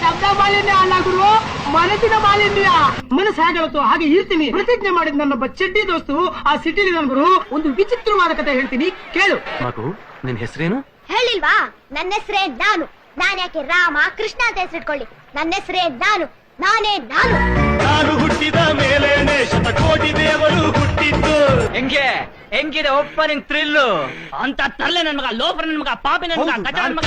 ಶಬ್ದ ಮಾಲಿನ್ಯ ಅಲ್ಲ ಗುರು, ಮನಸ್ಸಿನ ಮಾಲಿನ್ಯ. ಮನಸ್ಸು ಹೇಳುತ್ತೋ ಹಾಗೆ ಇರ್ತೀನಿ. ಪ್ರತಿಜ್ಞೆ ಮಾಡಿದ ನನ್ನೊಬ್ಬ ಚಡ್ಡಿ ದೋಸ್ತು ಆ ಸಿಟಿಲಿ ನನ್ ಗುರು ಒಂದು ವಿಚಿತ್ರವಾದ ಕಥೆ ಹೇಳ್ತೀನಿ ಕೇಳು. ಮಗು, ನಿನ್ ಹೆಸರೇನು? ಹೇಳಿಲ್ವಾ? ನನ್ನ ಹೆಸರೇ ನಾನು. ನಾನ್ ಯಾಕೆ ರಾಮ ಕೃಷ್ಣ ಅಂತ ಹೆಸರಿಟ್ಕೊಳ್ಳಿ? ನನ್ನ ಹೆಸರೇ ನಾನು. ನಾನೇ ನಾನು. ನಾನು ಹುಟ್ಟಿದ ಮೇಲೇನೆ ಶತಕೋಟಿ ದೇವರು ಹುಟ್ಟಿದ್ದು. ಹೆಂಗಿದೆ ಓಪನಿಂಗ್ ಥ್ರಿಲ್ ಅಂತ ತರ್ಲೆ ನನ್ ಮಗ, ಲೋಫರ್ ನನ್ ಮಗ, ಪಾಪಿ ನನ್ ಮಗ, ಕಚ ನನ್ ಮಗ,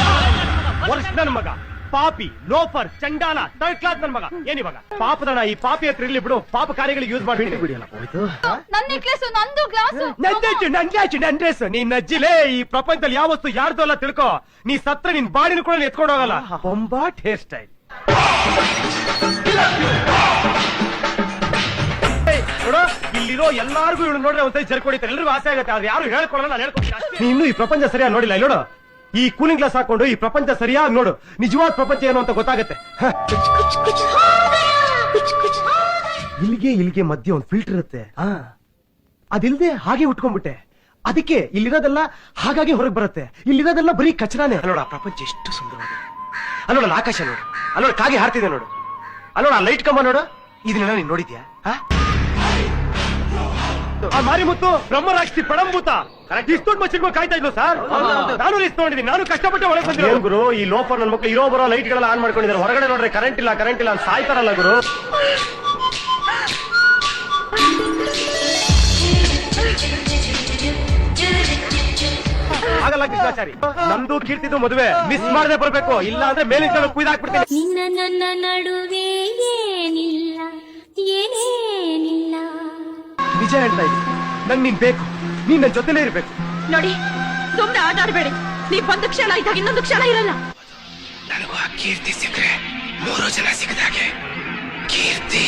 ವರ್ಷ ನನ್ ಮಗ, ಪಾಪಿ, ಲೋಫರ್, ಚಂಡಾಲ, ಥರ್ಡ್ ಕ್ಲಾಸ್ ನನ್ ಮಗ. ಏನಿವಾಗ ಪಾಪದಣ ಈ ಪಾಪಿ ಹತ್ರ ಇರ್ಲಿ ಬಿಡು. ಪಾಪ ಕಾರ್ಯಗಳಿಗೆ ಯೂಸ್ ಮಾಡಿ ಬಿಡಿಯಲ್ಲ. ನನ್ನ ನೆಕ್ಲೆಸ್ ನಂದು ಗ್ಲಾಸು. ನನ್ ಡ್ರೆಸ್ ನೀನ್ ಅಜ್ಜಿಲೇ. ಈ ಪ್ರಪಂಚದಲ್ಲಿ ಯಾವ ವಸ್ತು ಯಾರ್ದು ಅಲ್ಲ ತಿಳ್ಕೊ. ನೀ ಸತ್ರ ನಿನ್ ಬಾಡಿನ ಕೂಡ ಎತ್ಕೊಂಡು ಹೋಗಲ್ಲ. ಬೊಂಬಾಟ್ ಹೇರ್ ಸ್ಟೈಲ್. ನೋಡು, ಇಲ್ಲಿರೋ ಎಲ್ಲಾರ್ಗು ಇವಳು ನೋಡ್ರೆ ಒಂದ್ಸರಿ ಜರ್ಕೊಡಿತಾರೆ. ಎಲ್ರಿಗೂ ಆಸೆ ಆಗುತ್ತೆ. ಆದ್ರೆ ಯಾರು ಹೇಳ್ಕೊಡಲ್ಲ. ನಾನು ಹೇಳ್ಕೊಡ್ತೀನಿ. ನೀನು ಈ ಪ್ರಪಂಚ ಸರಿಯಾಗಿ ನೋಡಿಲ್ಲ. ನೋಡು, ಈ ಕೂಲಿಂಗ್ ಗ್ಲಾಸ್ ಹಾಕೊಂಡು ಈ ಪ್ರಪಂಚ ಸರಿಯಾಗಿ ನೋಡು. ನಿಜವಾದ ಪ್ರಪಂಚ ಏನು ಅಂತ ಗೊತ್ತಾಗುತ್ತೆ. ಇಲ್ಲಿಗೆ ಮಧ್ಯೆ ಒಂದು ಫಿಲ್ಟರ್ ಇರುತ್ತೆ. ಅದಿಲ್ದೆ ಹಾಗೆ ಉಟ್ಕೊಂಡ್ಬಿಟ್ಟೆ. ಅದಕ್ಕೆ ಇಲ್ಲಿರೋದೆಲ್ಲ ಹಾಗಾಗಿ ಹೊರಗೆ ಬರುತ್ತೆ. ಇಲ್ಲಿರೋದೆಲ್ಲ ಬರೀ ಕಚರಾನೆ. ಅಲ್ಲೋಡ, ಪ್ರಪಂಚ ಎಷ್ಟು ಸುಂದರವಾಗಿದೆ. ಅಲ್ಲೋಡ, ಆಕಾಶ ನೋಡು. ಅಲ್ಲೋಡ, ಕಾಗೆ ಹಾರ್ತಿದೆ ನೋಡು. ಅಲ್ಲೋಡ, ಲೈಟ್ ಕಂಬ ನೋಡು. ಇದನ್ನೆಲ್ಲ ನೀನ್ ನೋಡಿದ್ಯಾ? ಆ ಮಾರಿಮುತ್ತು ಬ್ರಹ್ಮರಾಕ್ಷಿ ಪಡಂಭೂತ ಇಷ್ಟು ಮಚ್ಚಿಟ್ಕೊಂಡು ಕಾಯ್ತಾ ಇದ್ಲು ಸರ್. ನಾನು ರಿಸ್ಕ್ ನೋಡಿದ್ದೀನಿ. ನಾನು ಕಷ್ಟಪಟ್ಟು ಒಳಗೆ ಬಂದಿದ್ದೀನಿ ಗುರು. ಈ ಲೋಫರ್ ನನ್ನ ಮಕ್ಕಳು ಇರೋ ಬರೋ ಲೈಟ್ ಗಳೆಲ್ಲ ಆನ್ ಮಾಡ್ಕೊಂಡಿದ್ದಾರೆ. ಹೊರಗಡೆ ನೋಡ್ರೆ ಕರೆಂಟ್ ಇಲ್ಲ ಅಂತ ಸಾಯ್ತಾರಲ್ಲ ಗುರು. ಆಗಲ್ಲ ಕೃಷ್ಣಾಚಾರಿ, ನಮ್ದು ಕೀರ್ತಿದು ಮದುವೆ ಮಿಸ್ ಮಾಡದೆ ಬರ್ಬೇಕು. ಇಲ್ಲ ಅಂದ್ರೆ ಮೇಲಿಂದ ಕುಯ್ದಾಕ್ಬಿಡ್ತೀನಿ. ನಿನ್ನ ನನ್ನ ನಡುವೆ ಏನಿಲ್ಲ, ಏನೇನಿಲ್ಲ. ನಿಜ ಹೇಳ್ತಾ ಇದ್ದೀನಿ, ನಂಗೆ ನೀನ್ ಬೇಕು. ನೀನ್ ನನ್ನ ಜೊತೆಲೇ ಇರ್ಬೇಕು. ನೋಡಿ, ಸುಮ್ನೆ ಆಟ ಆಡ್ಬೇಡಿ. ನೀವ್ ಒಂದು ಕ್ಷಣ ಇದ್ದಾಗ ಇನ್ನೊಂದು ಕ್ಷಣ ಇರಲ್ಲ. ನನಗೂ ಆ ಕೀರ್ತಿ ಸಿಕ್ಕರೆ 3 ಜನ ಸಿಕ್ಕದಾಗೆ. ಕೀರ್ತಿ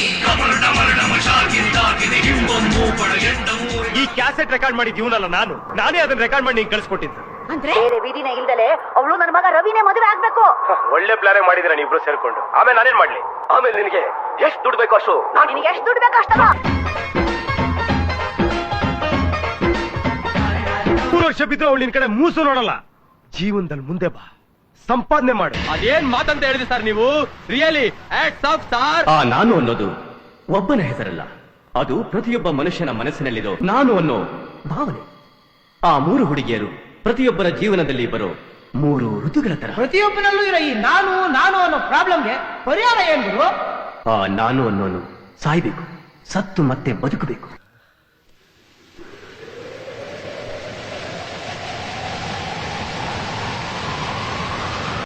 ಈ ಕ್ಯಾಸೆಟ್ ರೆಕಾರ್ಡ್ ಮಾಡಿದ್ ಇವನಲ್ಲ, ನಾನೇ ಅದನ್ನ ರೆಕಾರ್ಡ್ ಮಾಡಿ ನಿಂಗೆ ಕಳ್ಸಿಕೊಟ್ಟಿದ್ದು. ಅಂದ್ರೆ ಬೇರೆ ವಿಧಿನೇ ಇಲ್ದಲೆ ಅವಳು ನನ್ನ ಮಗ ರವಿನೇ ಮದುವೆ ಆಗ್ಬೇಕು. ಒಳ್ಳೆ ಪ್ಲಾನ್ ಮಾಡಿದ್ರ ನೀವಿಬ್ರು ಸೇರ್ಕೊಂಡು. ಆಮೇಲೆ ನಾನೇನ್ ಮಾಡ್ಲಿ? ಆಮೇಲೆ ನಿನಗೆ ಎಷ್ಟು ದುಡ್ಡು ಬೇಕು ಅಷ್ಟು. ನಿನಗೆ ಎಷ್ಟು ದುಡ್ಡು ಬೇಕು ಅಷ್ಟಲ್ಲ. 3 ವರ್ಷ ಬಿದ್ದು ಅವಳು ನಿನ್ ಕಡೆ ಮೂಸು ನೋಡಲ್ಲ. ಜೀವನದಲ್ಲಿ ಮುಂದೆ ಬಾ, ಸಂಪಾದನೆ ಮಾಡು. ಅದೇನ್ ಮಾತಂತ ಹೇಳಿದ್ರಿ ಸರ್ ನೀವು? Really sir. ಆ ನಾನು ಅನ್ನೋದು ಒಬ್ಬನ ಹೆಸರಲ್ಲ, ಅದು ಪ್ರತಿಯೊಬ್ಬ ಮನುಷ್ಯನ ಮನಸ್ಸಿನಲ್ಲಿರೋ ನಾನು ಅನ್ನೋ ಭಾವನೆ. ಆ 3 ಹುಡುಗಿಯರು ಪ್ರತಿಯೊಬ್ಬರ ಜೀವನದಲ್ಲಿ ಬರೋ 3 ಋತುಗಳ ತರ. ಪ್ರತಿಯೊಬ್ಬನಲ್ಲೂ ಇರೋ ಈ ನಾನು ಅನ್ನೋ ಪ್ರಾಬ್ಲಮ್ಗೆ ಪರಿಹಾರ ಏನ್ ಗುರು? ಆ ನಾನು ಅನ್ನೋನು ಸಾಯ್ಬೇಕು, ಸತ್ತು ಮತ್ತೆ ಬದುಕಬೇಕು.